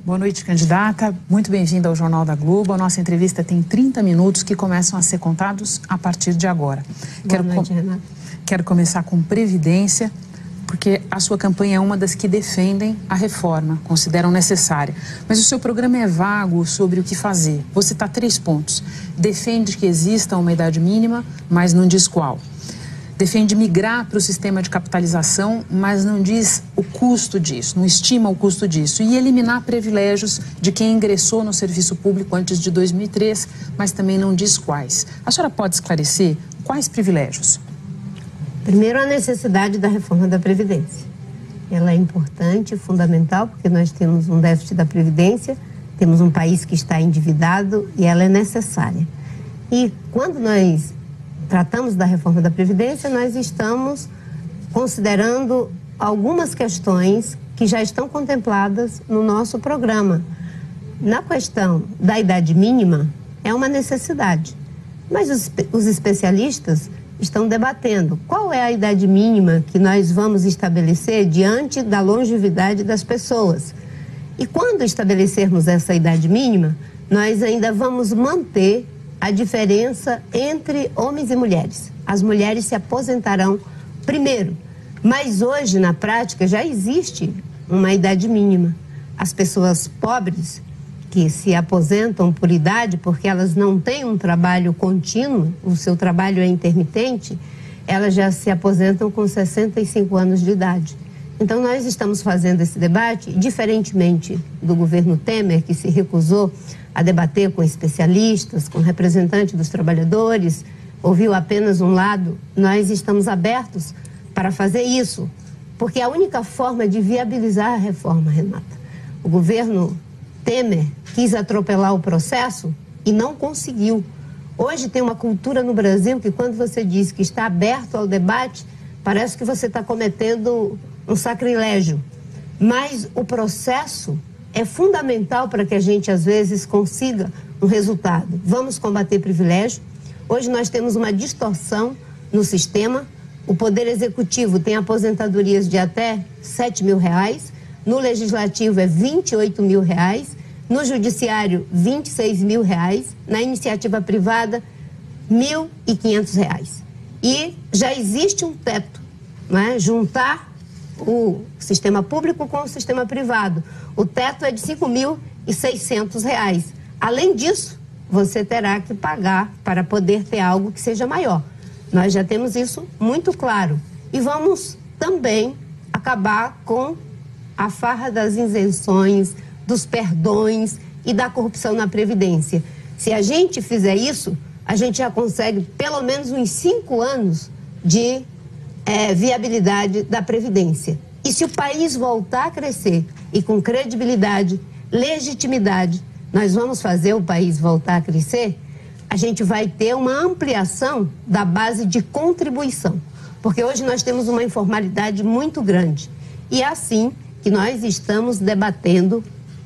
Boa noite, candidata. Muito bem-vinda ao Jornal da Globo. A nossa entrevista tem 30 minutos que começam a ser contados a partir de agora. Boa noite, Renata. Quero começar com Previdência, porque a sua campanha é uma das que defendem a reforma, consideram necessária. Mas o seu programa é vago sobre o que fazer. Vou citar 3 pontos. Defende que exista uma idade mínima, mas não diz qual. Defende migrar para o sistema de capitalização, mas não diz o custo disso, não estima o custo disso. E eliminar privilégios de quem ingressou no serviço público antes de 2003, mas também não diz quais. A senhora pode esclarecer quais privilégios? Primeiro, a necessidade da reforma da Previdência. Ela é importante, fundamental, porque nós temos um déficit da Previdência, temos um país que está endividado e ela é necessária. E quando nós tratamos da reforma da Previdência, nós estamos considerando algumas questões que já estão contempladas no nosso programa. Na questão da idade mínima, é uma necessidade, mas os especialistas estão debatendo qual é a idade mínima que nós vamos estabelecer diante da longevidade das pessoas. E quando estabelecermos essa idade mínima, nós ainda vamos manter a diferença entre homens e mulheres. As mulheres se aposentarão primeiro, mas hoje, na prática, já existe uma idade mínima. As pessoas pobres que se aposentam por idade, porque elas não têm um trabalho contínuo, o seu trabalho é intermitente, elas já se aposentam com 65 anos de idade. Então, nós estamos fazendo esse debate, diferentemente do governo Temer, que se recusou a debater com especialistas, com representantes dos trabalhadores, ouviu apenas um lado. Nós estamos abertos para fazer isso, porque é a única forma de viabilizar a reforma, Renata. O governo Temer quis atropelar o processo e não conseguiu. Hoje tem uma cultura no Brasil que, quando você diz que está aberto ao debate, parece que você está cometendo um sacrilégio. Mas o processo é fundamental para que a gente, às vezes, consiga um resultado. Vamos combater privilégio. Hoje nós temos uma distorção no sistema. O Poder Executivo tem aposentadorias de até R$7 mil. No Legislativo é R$28 mil. No Judiciário, R$26 mil. Na iniciativa privada, R$1.500. E já existe um teto, não é? Juntar o sistema público com o sistema privado. O teto é de R$5.600. Além disso, você terá que pagar para poder ter algo que seja maior. Nós já temos isso muito claro. E vamos também acabar com a farra das isenções, dos perdões e da corrupção na Previdência. Se a gente fizer isso, a gente já consegue pelo menos uns 5 anos de viabilidade da Previdência. E se o país voltar a crescer e com credibilidade, legitimidade, nós vamos fazer o país voltar a crescer, a gente vai ter uma ampliação da base de contribuição. Porque hoje nós temos uma informalidade muito grande. E é assim que nós estamos debatendo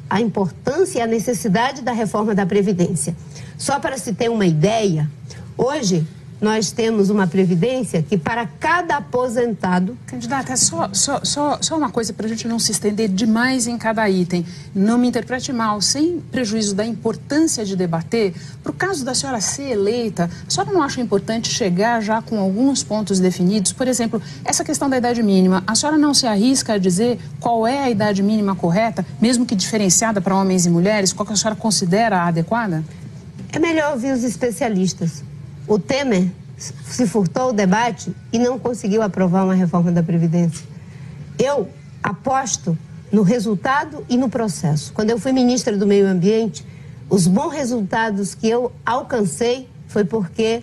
a importância e a necessidade da reforma da Previdência. Só para se ter uma ideia, hoje nós temos uma previdência que para cada aposentado... Candidata, só uma coisa para a gente não se estender demais em cada item. Não me interprete mal, sem prejuízo da importância de debater, para o caso da senhora ser eleita, a senhora não acha importante chegar já com alguns pontos definidos? Por exemplo, essa questão da idade mínima, a senhora não se arrisca a dizer qual é a idade mínima correta, mesmo que diferenciada para homens e mulheres, qual que a senhora considera adequada? É melhor ouvir os especialistas. O Temer se furtou o debate e não conseguiu aprovar uma reforma da Previdência. Eu aposto no resultado e no processo. Quando eu fui ministra do Meio Ambiente, os bons resultados que eu alcancei foi porque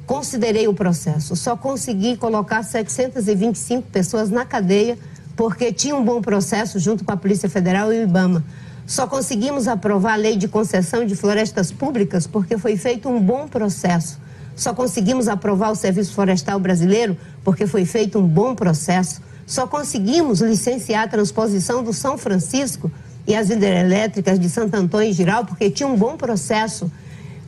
considerei o processo. Só consegui colocar 725 pessoas na cadeia porque tinha um bom processo junto com a Polícia Federal e o IBAMA. Só conseguimos aprovar a lei de concessão de florestas públicas porque foi feito um bom processo. Só conseguimos aprovar o Serviço Florestal Brasileiro porque foi feito um bom processo. Só conseguimos licenciar a transposição do São Francisco e as hidrelétricas de Santo Antônio e Giral porque tinha um bom processo.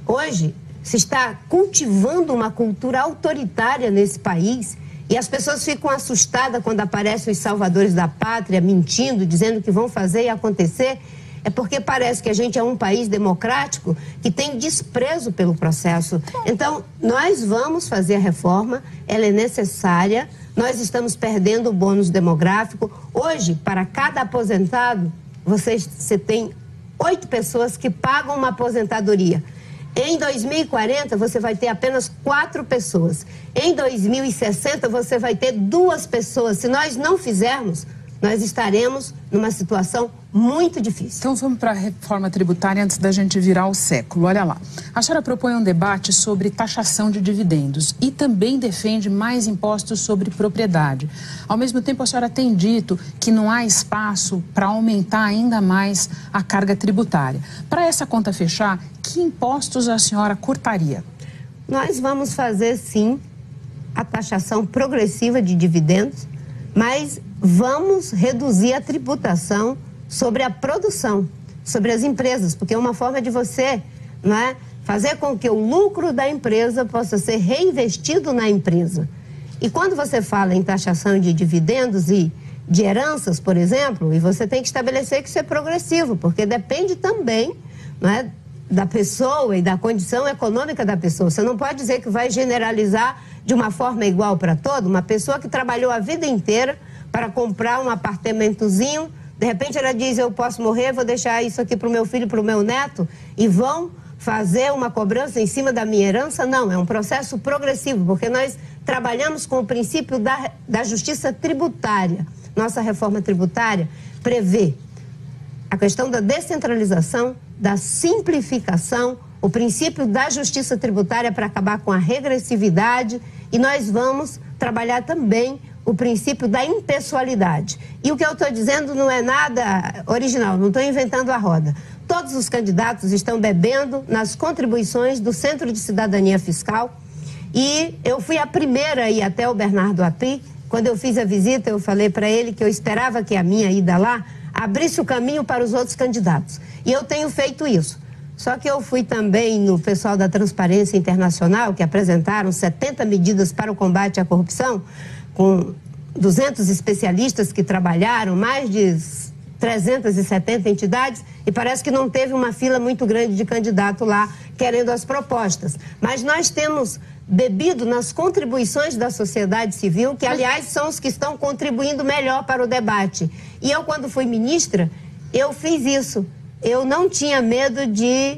Hoje se está cultivando uma cultura autoritária nesse país e as pessoas ficam assustadas quando aparecem os salvadores da pátria mentindo, dizendo que vão fazer e acontecer. é porque parece que a gente é um país democrático que tem desprezo pelo processo. Então, nós vamos fazer a reforma, ela é necessária, nós estamos perdendo o bônus demográfico. Hoje, para cada aposentado, você tem 8 pessoas que pagam uma aposentadoria. Em 2040, você vai ter apenas 4 pessoas. Em 2060, você vai ter 2 pessoas. Se nós não fizermos, nós estaremos numa situação muito difícil. Então vamos para a reforma tributária antes da gente virar o século. Olha lá. A senhora propõe um debate sobre taxação de dividendos e também defende mais impostos sobre propriedade. Ao mesmo tempo, a senhora tem dito que não há espaço para aumentar ainda mais a carga tributária. Para essa conta fechar, que impostos a senhora cortaria? Nós vamos fazer, sim, a taxação progressiva de dividendos, mas vamos reduzir a tributação sobre a produção, sobre as empresas, porque é uma forma de você, não é, fazer com que o lucro da empresa possa ser reinvestido na empresa. E quando você fala em taxação de dividendos e de heranças, por exemplo, e você tem que estabelecer que isso é progressivo, porque depende também, não é, da pessoa e da condição econômica da pessoa. Você não pode dizer que vai generalizar de uma forma igual para todo. Uma pessoa que trabalhou a vida inteira para comprar um apartamentozinho, de repente ela diz, eu posso morrer, vou deixar isso aqui para o meu filho, para o meu neto, e vão fazer uma cobrança em cima da minha herança? Não, é um processo progressivo, porque nós trabalhamos com o princípio da justiça tributária. Nossa reforma tributária prevê a questão da descentralização, da simplificação, o princípio da justiça tributária para acabar com a regressividade, e nós vamos trabalhar também o princípio da impessoalidade. E o que eu estou dizendo não é nada original, não estou inventando a roda. Todos os candidatos estão bebendo nas contribuições do Centro de Cidadania Fiscal, e eu fui a primeira a ir até o Bernardo Api. Quando eu fiz a visita, eu falei para ele que eu esperava que a minha ida lá abrisse o caminho para os outros candidatos. E eu tenho feito isso. Só que eu fui também no pessoal da Transparência Internacional, que apresentaram 70 medidas para o combate à corrupção, com 200 especialistas que trabalharam, mais de 370 entidades, e parece que não teve uma fila muito grande de candidato lá querendo as propostas. Mas nós temos bebido nas contribuições da sociedade civil, que, aliás, são os que estão contribuindo melhor para o debate. E eu, quando fui ministra, eu fiz isso. Eu não tinha medo de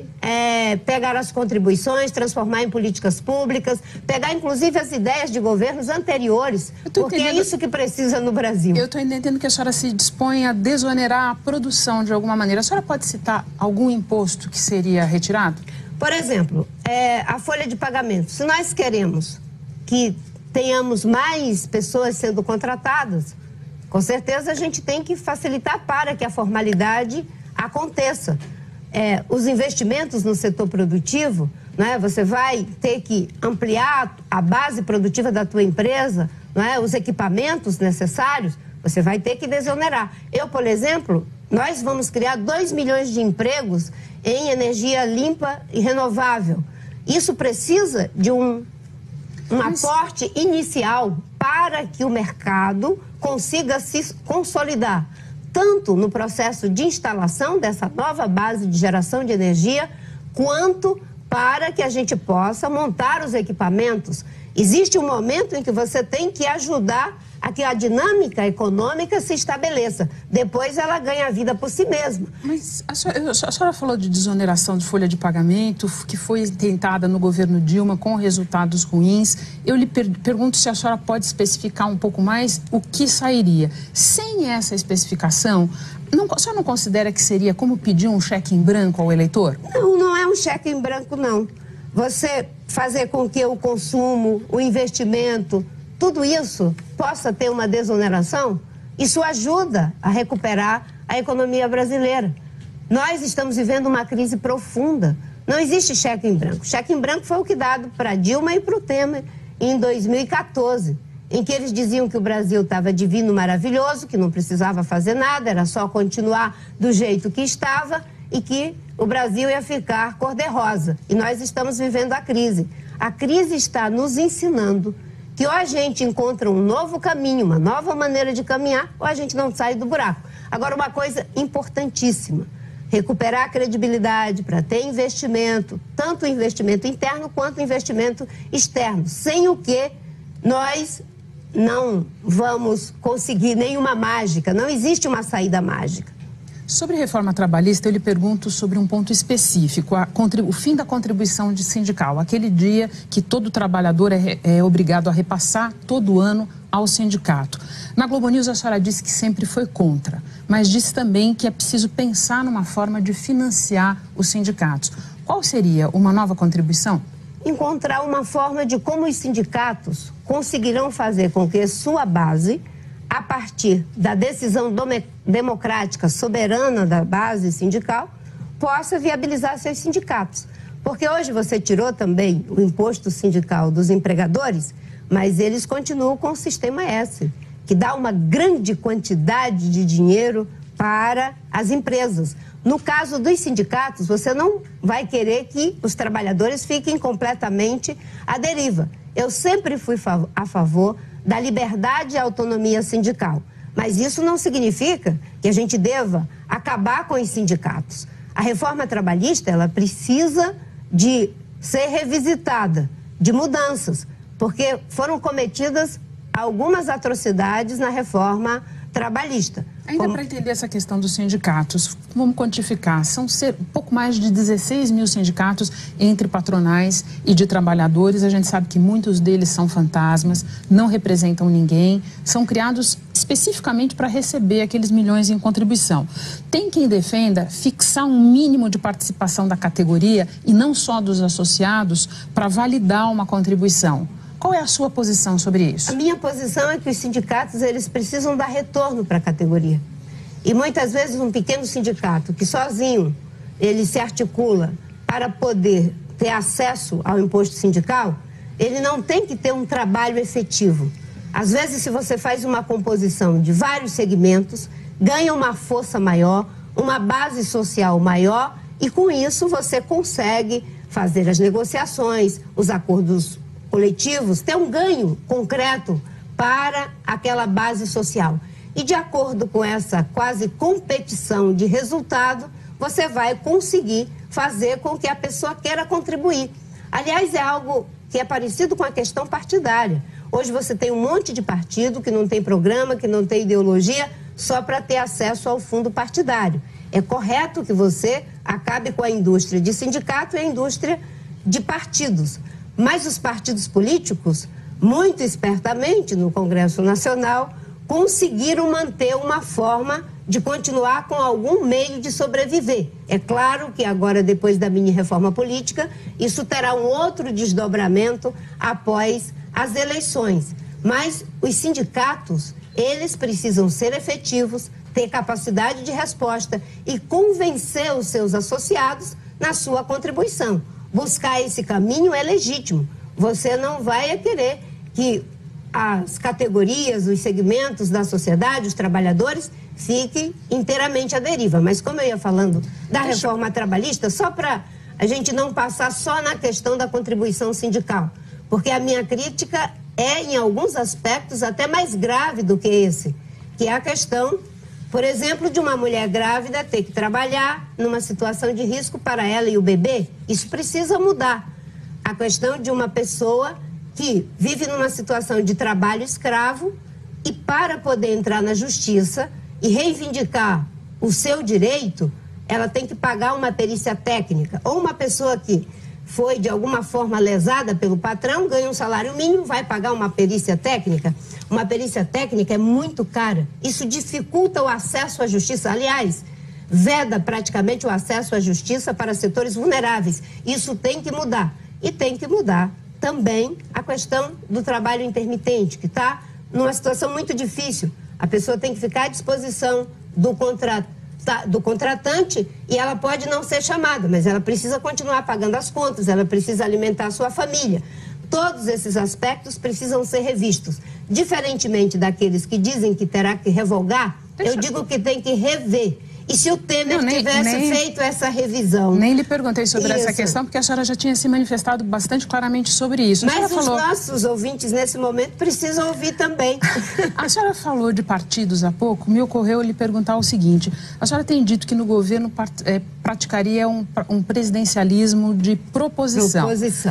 pegar as contribuições, transformar em políticas públicas, pegar inclusive as ideias de governos anteriores, porque é isso que precisa no Brasil. Eu estou entendendo que a senhora se dispõe a desonerar a produção de alguma maneira. A senhora pode citar algum imposto que seria retirado? Por exemplo, a folha de pagamento. Se nós queremos que tenhamos mais pessoas sendo contratadas, com certeza a gente tem que facilitar para que a formalidade aconteça. Os investimentos no setor produtivo, né, você vai ter que ampliar a base produtiva da tua empresa, né, os equipamentos necessários, você vai ter que desonerar. Eu, por exemplo, nós vamos criar 2 milhões de empregos em energia limpa e renovável. Isso precisa de um aporte inicial para que o mercado consiga se consolidar, tanto no processo de instalação dessa nova base de geração de energia, quanto para que a gente possa montar os equipamentos. Existe um momento em que você tem que ajudar a que a dinâmica econômica se estabeleça. Depois ela ganha vida por si mesma. Mas a senhora falou de desoneração de folha de pagamento, que foi tentada no governo Dilma com resultados ruins. Eu lhe pergunto se a senhora pode especificar um pouco mais o que sairia. Sem essa especificação, a senhora não considera que seria como pedir um cheque em branco ao eleitor? Não, não é um cheque em branco, não. Você fazer com que o consumo, o investimento, tudo isso possa ter uma desoneração, isso ajuda a recuperar a economia brasileira. Nós estamos vivendo uma crise profunda. Não existe cheque em branco. Cheque em branco foi o que dado para Dilma e para o Temer em 2014, em que eles diziam que o Brasil estava divino, maravilhoso, que não precisava fazer nada, era só continuar do jeito que estava e que o Brasil ia ficar cor-de-rosa. E nós estamos vivendo a crise. A crise está nos ensinando que ou a gente encontra um novo caminho, uma nova maneira de caminhar, ou a gente não sai do buraco. Agora, uma coisa importantíssima, recuperar a credibilidade, para ter investimento, tanto investimento interno quanto investimento externo, sem o que nós não vamos conseguir nenhuma mágica, não existe uma saída mágica. Sobre reforma trabalhista, eu lhe pergunto sobre um ponto específico, o fim da contribuição de sindical, aquele dia que todo trabalhador é obrigado a repassar todo ano ao sindicato. Na Globo News a senhora disse que sempre foi contra, mas disse também que é preciso pensar numa forma de financiar os sindicatos. Qual seria uma nova contribuição? Encontrar uma forma de como os sindicatos conseguirão fazer com que sua base, a partir da decisão democrática soberana da base sindical, possa viabilizar seus sindicatos. Porque hoje você tirou também o imposto sindical dos empregadores, mas eles continuam com o sistema S, que dá uma grande quantidade de dinheiro para as empresas. No caso dos sindicatos, você não vai querer que os trabalhadores fiquem completamente à deriva. Eu sempre fui a favor da liberdade e autonomia sindical, mas isso não significa que a gente deva acabar com os sindicatos. A reforma trabalhista, ela precisa de ser revisitada, de mudanças, porque foram cometidas algumas atrocidades na reforma trabalhista. Ainda para entender essa questão dos sindicatos, vamos quantificar, são um pouco mais de 16 mil sindicatos entre patronais e de trabalhadores. A gente sabe que muitos deles são fantasmas, não representam ninguém, são criados especificamente para receber aqueles milhões em contribuição. Tem quem defenda fixar um mínimo de participação da categoria e não só dos associados para validar uma contribuição. Qual é a sua posição sobre isso? A minha posição é que os sindicatos, eles precisam dar retorno para a categoria. E muitas vezes um pequeno sindicato que sozinho ele se articula para poder ter acesso ao imposto sindical, ele não tem que ter um trabalho efetivo. Às vezes, se você faz uma composição de vários segmentos, ganha uma força maior, uma base social maior e com isso você consegue fazer as negociações, os acordos coletivos, ter um ganho concreto para aquela base social. E de acordo com essa quase competição de resultado, você vai conseguir fazer com que a pessoa queira contribuir. Aliás, é algo que é parecido com a questão partidária. Hoje você tem um monte de partido que não tem programa, que não tem ideologia, só para ter acesso ao fundo partidário. É correto que você acabe com a indústria de sindicato e a indústria de partidos. Mas os partidos políticos, muito espertamente no Congresso Nacional, conseguiram manter uma forma de continuar com algum meio de sobreviver. É claro que agora, depois da mini-reforma política, isso terá um outro desdobramento após as eleições. Mas os sindicatos, eles precisam ser efetivos, ter capacidade de resposta e convencer os seus associados na sua contribuição. Buscar esse caminho é legítimo. Você não vai querer que as categorias, os segmentos da sociedade, os trabalhadores, fiquem inteiramente à deriva. Mas como eu ia falando da reforma trabalhista, só para a gente não passar só na questão da contribuição sindical, porque a minha crítica é, em alguns aspectos, até mais grave do que esse, que é a questão, por exemplo, de uma mulher grávida ter que trabalhar numa situação de risco para ela e o bebê. Isso precisa mudar. A questão de uma pessoa que vive numa situação de trabalho escravo e para poder entrar na justiça e reivindicar o seu direito, ela tem que pagar uma perícia técnica. Ou uma pessoa que foi de alguma forma lesada pelo patrão, ganha um salário mínimo, vai pagar uma perícia técnica. Uma perícia técnica é muito cara. Isso dificulta o acesso à justiça. Aliás, veda praticamente o acesso à justiça para setores vulneráveis. Isso tem que mudar. E tem que mudar também a questão do trabalho intermitente, que está numa situação muito difícil. A pessoa tem que ficar à disposição do contratante e ela pode não ser chamada, mas ela precisa continuar pagando as contas, ela precisa alimentar a sua família. Todos esses aspectos precisam ser revistos. Diferentemente daqueles que dizem que terá que revogar, eu digo que tem que rever E se o Temer tivesse feito essa revisão? Nem lhe perguntei sobre essa questão, porque a senhora já tinha se manifestado bastante claramente sobre isso. Mas os nossos ouvintes, nesse momento, precisam ouvir também. A senhora falou de partidos há pouco, me ocorreu lhe perguntar o seguinte. A senhora tem dito que no governo praticaria um presidencialismo de proposição,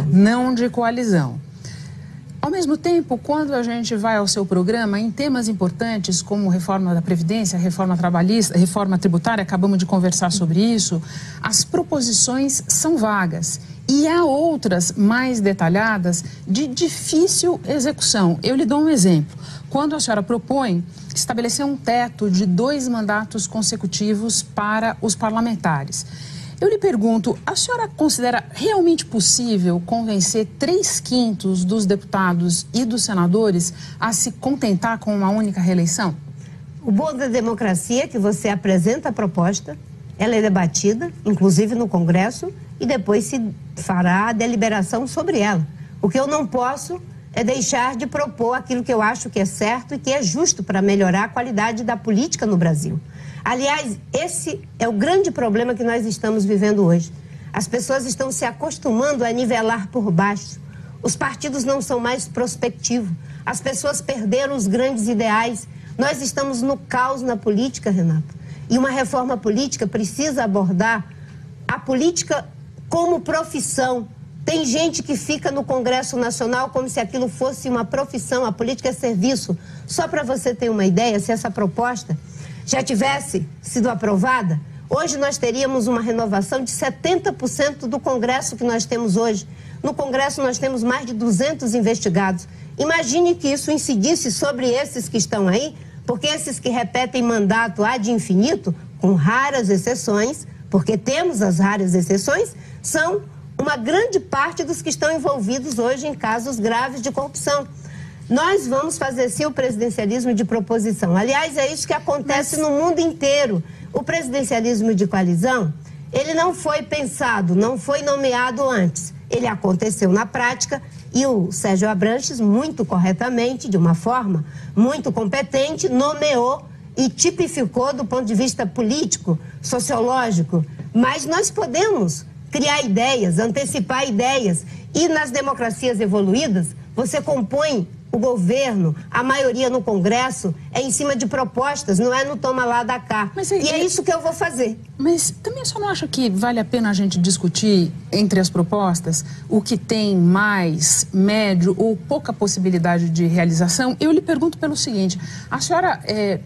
não de coalizão. Ao mesmo tempo, quando a gente vai ao seu programa, em temas importantes como reforma da Previdência, reforma trabalhista, reforma tributária, acabamos de conversar sobre isso, as proposições são vagas. E há outras mais detalhadas de difícil execução. Eu lhe dou um exemplo. Quando a senhora propõe estabelecer um teto de 2 mandatos consecutivos para os parlamentares, eu lhe pergunto, a senhora considera realmente possível convencer 3/5 dos deputados e dos senadores a se contentar com uma única reeleição? O bom da democracia é que você apresenta a proposta, ela é debatida, inclusive no Congresso, e depois se fará a deliberação sobre ela. O que eu não posso é deixar de propor aquilo que eu acho que é certo e que é justo para melhorar a qualidade da política no Brasil. Aliás, esse é o grande problema que nós estamos vivendo hoje. As pessoas estão se acostumando a nivelar por baixo. Os partidos não são mais prospectivos. As pessoas perderam os grandes ideais. Nós estamos no caos na política, Renato. E uma reforma política precisa abordar a política como profissão. Tem gente que fica no Congresso Nacional como se aquilo fosse uma profissão. A política é serviço. Só para você ter uma ideia, se essa proposta já tivesse sido aprovada, hoje nós teríamos uma renovação de 70% do Congresso que nós temos hoje. No Congresso nós temos mais de 200 investigados. Imagine que isso incidisse sobre esses que estão aí, porque esses que repetem mandato ad infinito, com raras exceções, porque temos as raras exceções, são uma grande parte dos que estão envolvidos hoje em casos graves de corrupção. Nós vamos fazer sim o presidencialismo de proposição. Aliás, é isso que acontece no mundo inteiro. O presidencialismo de coalizão, ele não foi pensado, não foi nomeado antes. Ele aconteceu na prática e o Sérgio Abranches, muito corretamente, de uma forma muito competente, nomeou e tipificou do ponto de vista político, sociológico. Mas nós podemos criar ideias, antecipar ideias. E nas democracias evoluídas, você compõe o governo, a maioria no Congresso, é em cima de propostas, não é no toma lá da cá. E é isso que eu vou fazer. Mas também só não acha que vale a pena a gente discutir entre as propostas o que tem mais, médio ou pouca possibilidade de realização? Eu lhe pergunto pelo seguinte, a senhora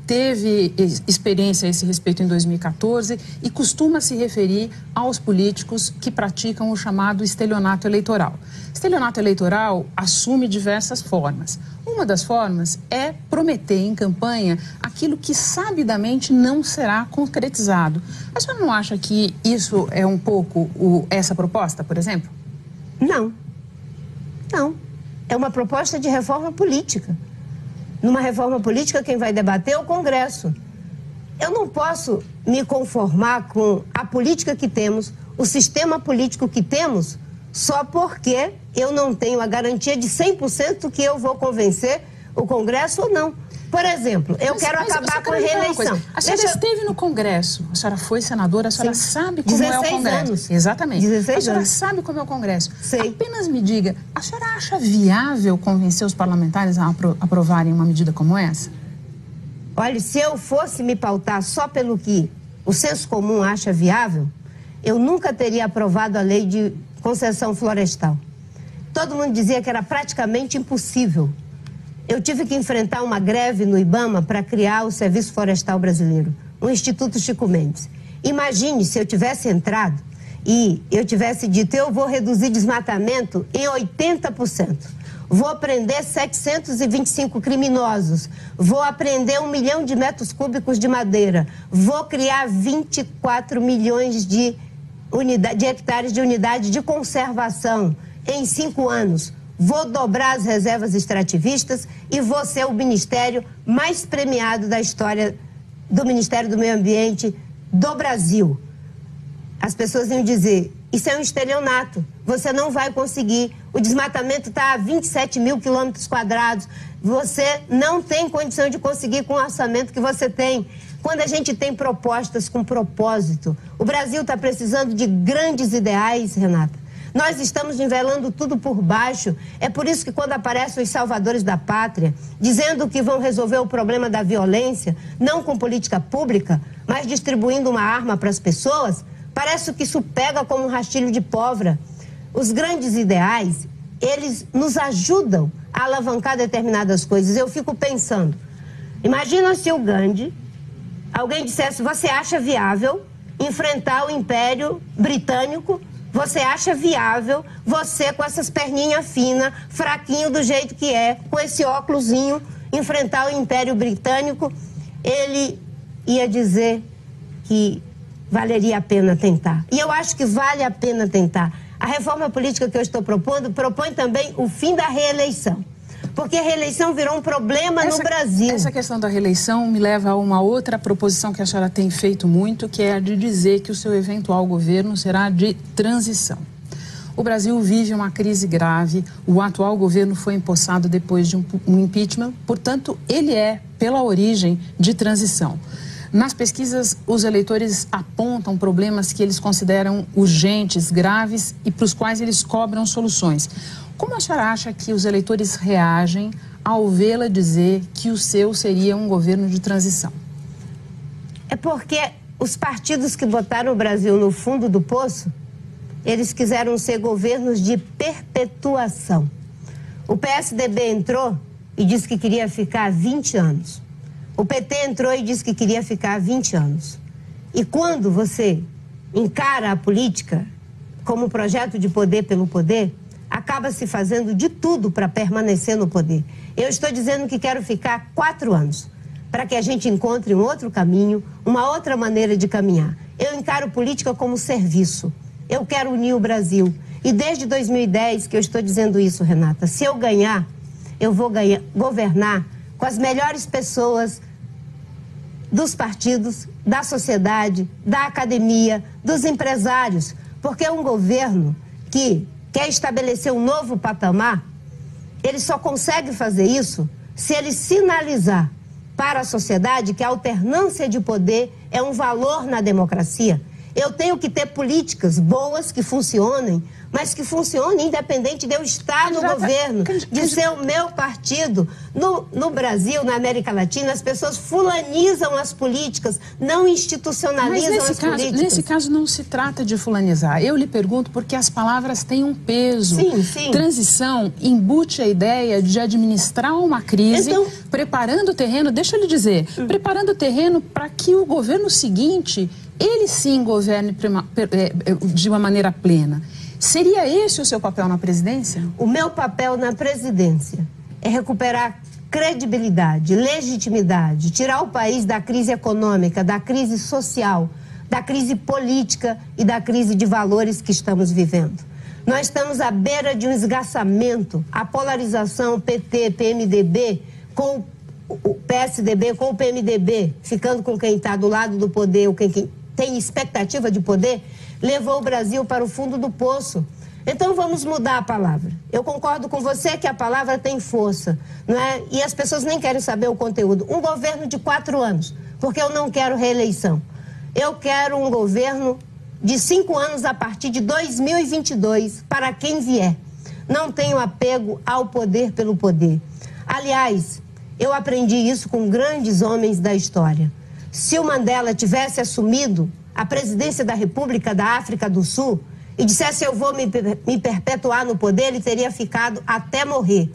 teve experiência a esse respeito em 2014 e costuma se referir aos políticos que praticam o chamado estelionato eleitoral. Estelionato eleitoral assume diversas formas. Uma das formas é prometer em campanha aquilo que sabidamente não será concretizado. A senhora não acha que isso é um pouco essa proposta, por exemplo? Não. Não. É uma proposta de reforma política. Numa reforma política, quem vai debater é o Congresso. Eu não posso me conformar com a política que temos, o sistema político que temos, só porque eu não tenho a garantia de 100% que eu vou convencer o Congresso ou não. Por exemplo, eu quero acabar com a reeleição. A senhora esteve no Congresso, a senhora foi senadora, a senhora sabe como é o Congresso. 16 anos. Exatamente. 16 a senhora anos. sabe como é o Congresso. Sei. Apenas me diga, a senhora acha viável convencer os parlamentares a aprovarem uma medida como essa? Olha, se eu fosse me pautar só pelo que o senso comum acha viável, eu nunca teria aprovado a lei de concessão florestal. Todo mundo dizia que era praticamente impossível. Eu tive que enfrentar uma greve no IBAMA para criar o Serviço Florestal Brasileiro, o Instituto Chico Mendes. Imagine se eu tivesse entrado e eu tivesse dito, eu vou reduzir desmatamento em 80%. Vou prender 725 criminosos, vou apreender 1 milhão de metros cúbicos de madeira, vou criar 24 milhões de hectares de unidade de conservação em 5 anos. Vou dobrar as reservas extrativistas e vou ser o ministério mais premiado da história do Ministério do Meio Ambiente do Brasil. As pessoas iam dizer, isso é um estelionato, você não vai conseguir, o desmatamento está a 27 mil quilômetros quadrados, você não tem condição de conseguir com o orçamento que você tem. quando a gente tem propostas com propósito. O Brasil está precisando de grandes ideais, Renata. Nós estamos nivelando tudo por baixo. É por isso que quando aparecem os salvadores da pátria, dizendo que vão resolver o problema da violência, não com política pública, mas distribuindo uma arma para as pessoas, parece que isso pega como um rastilho de pólvora. Os grandes ideais, eles nos ajudam a alavancar determinadas coisas. Eu fico pensando, imagina se o Gandhi, alguém dissesse, você acha viável enfrentar o Império Britânico? Você acha viável você com essas perninhas finas, fraquinho do jeito que é, com esse óculosinho, enfrentar o Império Britânico? Ele ia dizer que valeria a pena tentar. E eu acho que vale a pena tentar. A reforma política que eu estou propondo propõe também o fim da reeleição. Porque a reeleição virou um problema no Brasil. Essa questão da reeleição me leva a uma outra proposição que a senhora tem feito muito, que é a de dizer que o seu eventual governo será de transição. O Brasil vive uma crise grave, o atual governo foi empossado depois de um impeachment, portanto, ele é, pela origem, de transição. Nas pesquisas, os eleitores apontam problemas que eles consideram urgentes, graves e para os quais eles cobram soluções. Como a senhora acha que os eleitores reagem ao vê-la dizer que o seu seria um governo de transição? É porque os partidos que botaram o Brasil no fundo do poço, eles quiseram ser governos de perpetuação. O PSDB entrou e disse que queria ficar 20 anos. O PT entrou e disse que queria ficar 20 anos. E quando você encara a política como projeto de poder pelo poder, acaba se fazendo de tudo para permanecer no poder. Eu estou dizendo que quero ficar 4 anos, para que a gente encontre um outro caminho, uma outra maneira de caminhar. Eu encaro política como serviço. Eu quero unir o Brasil. E desde 2010 que eu estou dizendo isso, Renata. Se eu ganhar, eu vou governar com as melhores pessoas dos partidos, da sociedade, da academia, dos empresários. Porque é um governo que quer estabelecer um novo patamar, ele só consegue fazer isso se ele sinalizar para a sociedade que a alternância de poder é um valor na democracia. Eu tenho que ter políticas boas que funcionem, mas que funcionem independente de eu estar no governo, de ser o meu partido. No Brasil, na América Latina, as pessoas fulanizam as políticas, não institucionalizam as políticas. Nesse caso não se trata de fulanizar. Eu lhe pergunto porque as palavras têm um peso. Sim, sim. Transição embute a ideia de administrar uma crise, então, preparando o terreno, deixa eu lhe dizer, preparando o terreno para que o governo seguinte, ele sim governe de uma maneira plena. Seria esse o seu papel na presidência? O meu papel na presidência é recuperar credibilidade, legitimidade, tirar o país da crise econômica, da crise social, da crise política e da crise de valores que estamos vivendo. Nós estamos à beira de um esgarçamento, a polarização PT, PMDB, com o PSDB, com o PMDB, ficando com quem está do lado do poder, ou quem tem expectativa de poder, levou o Brasil para o fundo do poço. Então vamos mudar a palavra. Eu concordo com você que a palavra tem força, não é? E as pessoas nem querem saber o conteúdo. Um governo de 4 anos, porque eu não quero reeleição. Eu quero um governo de 5 anos a partir de 2022, para quem vier. Não tenho apego ao poder pelo poder. Aliás, eu aprendi isso com grandes homens da história. Se o Mandela tivesse assumido a presidência da República da África do Sul e dissesse eu vou me perpetuar no poder, ele teria ficado até morrer.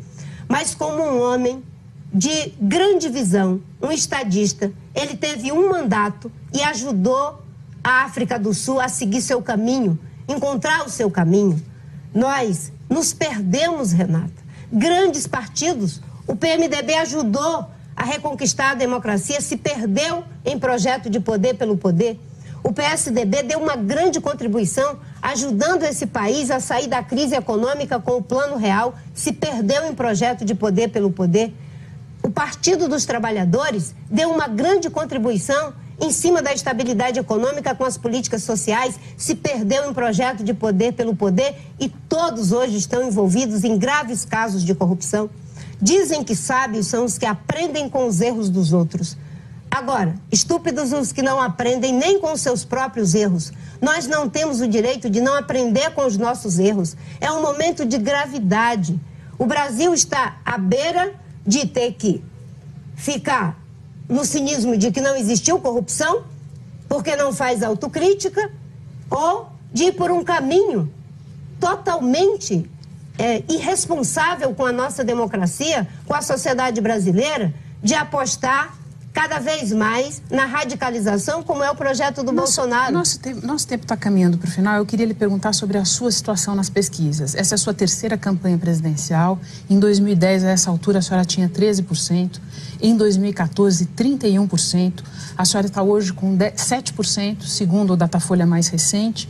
Mas como um homem de grande visão, um estadista, ele teve um mandato e ajudou a África do Sul a seguir seu caminho, encontrar o seu caminho. Nós nos perdemos, Renata. Grandes partidos, o PMDB ajudou a reconquistar a democracia, se perdeu em projeto de poder pelo poder. O PSDB deu uma grande contribuição ajudando esse país a sair da crise econômica com o Plano Real, se perdeu em projeto de poder pelo poder. O Partido dos Trabalhadores deu uma grande contribuição em cima da estabilidade econômica com as políticas sociais, se perdeu em projeto de poder pelo poder e todos hoje estão envolvidos em graves casos de corrupção. Dizem que sábios são os que aprendem com os erros dos outros. Agora, estúpidos os que não aprendem nem com os seus próprios erros. Nós não temos o direito de não aprender com os nossos erros. É um momento de gravidade. O Brasil está à beira de ter que ficar no cinismo de que não existiu corrupção, porque não faz autocrítica, ou de ir por um caminho totalmente irresponsável com a nossa democracia, com a sociedade brasileira, de apostar cada vez mais na radicalização, como é o projeto do Bolsonaro. Nosso tempo está caminhando para o final. Eu queria lhe perguntar sobre a sua situação nas pesquisas. Essa é a sua terceira campanha presidencial. Em 2010, a essa altura, a senhora tinha 13%. Em 2014, 31%. A senhora está hoje com 7%, segundo o Datafolha mais recente.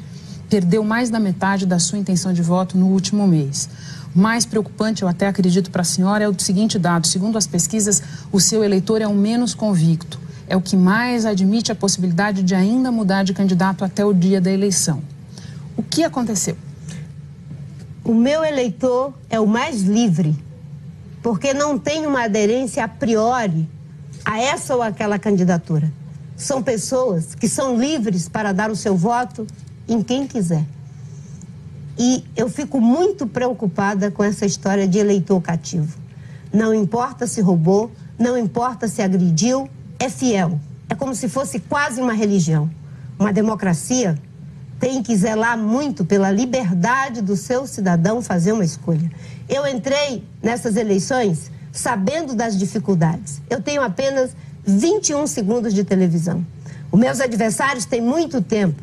Perdeu mais da metade da sua intenção de voto no último mês. Mais preocupante, eu até acredito para a senhora, é o seguinte dado. Segundo as pesquisas, o seu eleitor é o menos convicto. É o que mais admite a possibilidade de ainda mudar de candidato até o dia da eleição. O que aconteceu? O meu eleitor é o mais livre, porque não tem uma aderência a priori a essa ou aquela candidatura. São pessoas que são livres para dar o seu voto em quem quiser. E eu fico muito preocupada com essa história de eleitor cativo. Não importa se roubou, não importa se agrediu, é fiel. É como se fosse quase uma religião. Uma democracia tem que zelar muito pela liberdade do seu cidadão fazer uma escolha. Eu entrei nessas eleições sabendo das dificuldades. Eu tenho apenas 21 segundos de televisão. Os meus adversários têm muito tempo.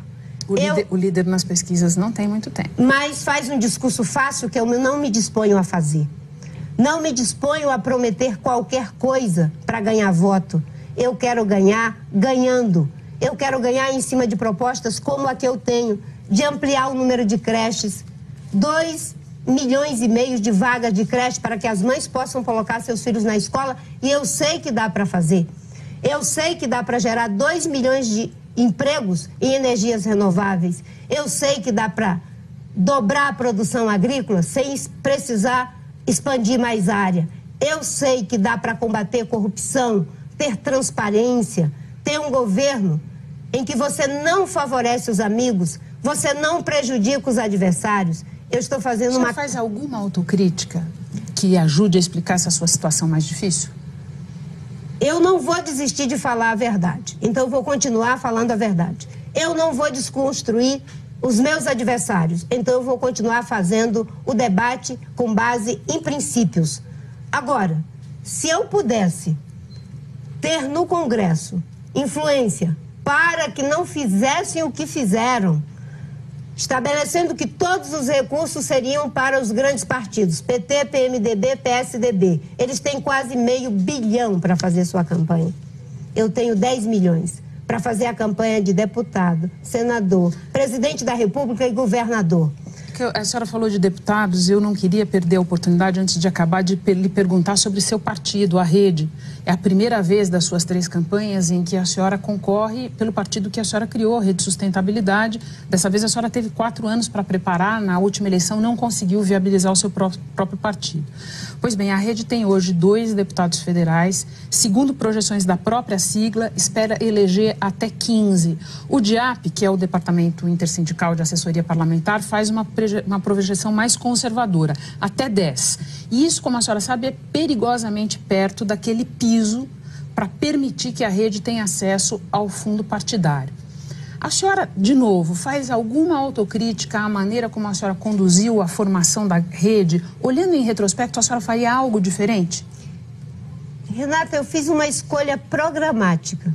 O líder nas pesquisas não tem muito tempo. Mas faz um discurso fácil que eu não me disponho a fazer. Não me disponho a prometer qualquer coisa para ganhar voto. Eu quero ganhar ganhando. Eu quero ganhar em cima de propostas como a que eu tenho, de ampliar o número de creches, 2,5 milhões de vagas de creche para que as mães possam colocar seus filhos na escola. E eu sei que dá para fazer. Eu sei que dá para gerar 2 milhões de empregos em energias renováveis. Eu sei que dá para dobrar a produção agrícola sem precisar expandir mais área. Eu sei que dá para combater corrupção, ter transparência, ter um governo em que você não favorece os amigos, você não prejudica os adversários. Eu estou fazendo Você faz alguma autocrítica que ajude a explicar essa sua situação mais difícil? Eu não vou desistir de falar a verdade, então eu vou continuar falando a verdade. Eu não vou desconstruir os meus adversários, então eu vou continuar fazendo o debate com base em princípios. Agora, se eu pudesse ter no Congresso influência para que não fizessem o que fizeram, estabelecendo que todos os recursos seriam para os grandes partidos, PT, PMDB, PSDB. Eles têm quase $500 milhões para fazer sua campanha. Eu tenho 10 milhões para fazer a campanha de deputado, senador, presidente da República e governador. A senhora falou de deputados, eu não queria perder a oportunidade, antes de acabar, de lhe perguntar sobre seu partido, a Rede. É a primeira vez das suas 3 campanhas em que a senhora concorre pelo partido que a senhora criou, a Rede Sustentabilidade. Dessa vez a senhora teve 4 anos para preparar, na última eleição não conseguiu viabilizar o seu próprio partido. Pois bem, a Rede tem hoje 2 deputados federais, segundo projeções da própria sigla, espera eleger até 15. O DIAP, que é o Departamento Intersindical de Assessoria Parlamentar, faz uma projeção mais conservadora, até 10. E isso, como a senhora sabe, é perigosamente perto daquele piso para permitir que a Rede tenha acesso ao fundo partidário. A senhora, de novo, faz alguma autocrítica à maneira como a senhora conduziu a formação da Rede? Olhando em retrospecto, a senhora faria algo diferente? Renata, eu fiz uma escolha programática.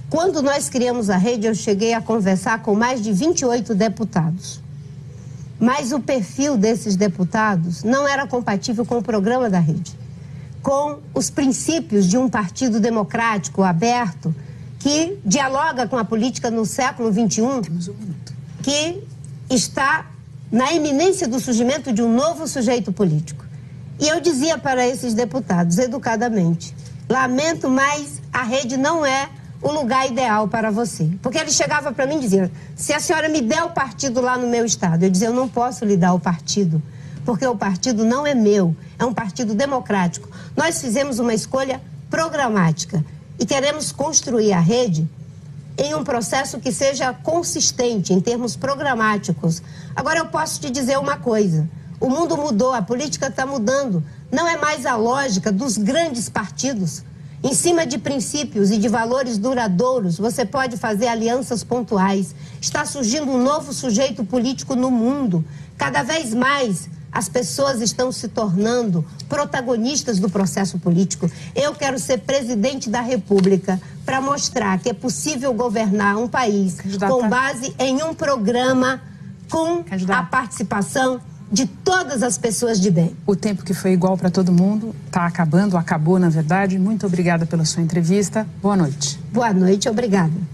Quando nós criamos a Rede, eu cheguei a conversar com mais de 28 deputados. Mas o perfil desses deputados não era compatível com o programa da Rede, com os princípios de um partido democrático, aberto, que dialoga com a política no século XXI, que está na iminência do surgimento de um novo sujeito político. E eu dizia para esses deputados, educadamente, lamento, mas a Rede não é o lugar ideal para você. Porque ele chegava para mim e dizia, se a senhora me der o partido lá no meu estado, eu dizia, eu não posso lhe dar o partido, porque o partido não é meu, é um partido democrático. Nós fizemos uma escolha programática. e queremos construir a rede em um processo que seja consistente em termos programáticos. Agora eu posso te dizer uma coisa, o mundo mudou, a política está mudando, não é mais a lógica dos grandes partidos. Em cima de princípios e de valores duradouros, você pode fazer alianças pontuais. Está surgindo um novo sujeito político no mundo. Cada vez mais as pessoas estão se tornando protagonistas do processo político. Eu quero ser presidente da República para mostrar que é possível governar um país com base em um programa com a participação de todas as pessoas de bem. O tempo que foi igual para todo mundo está acabando, acabou na verdade. Muito obrigada pela sua entrevista. Boa noite. Boa noite, obrigada.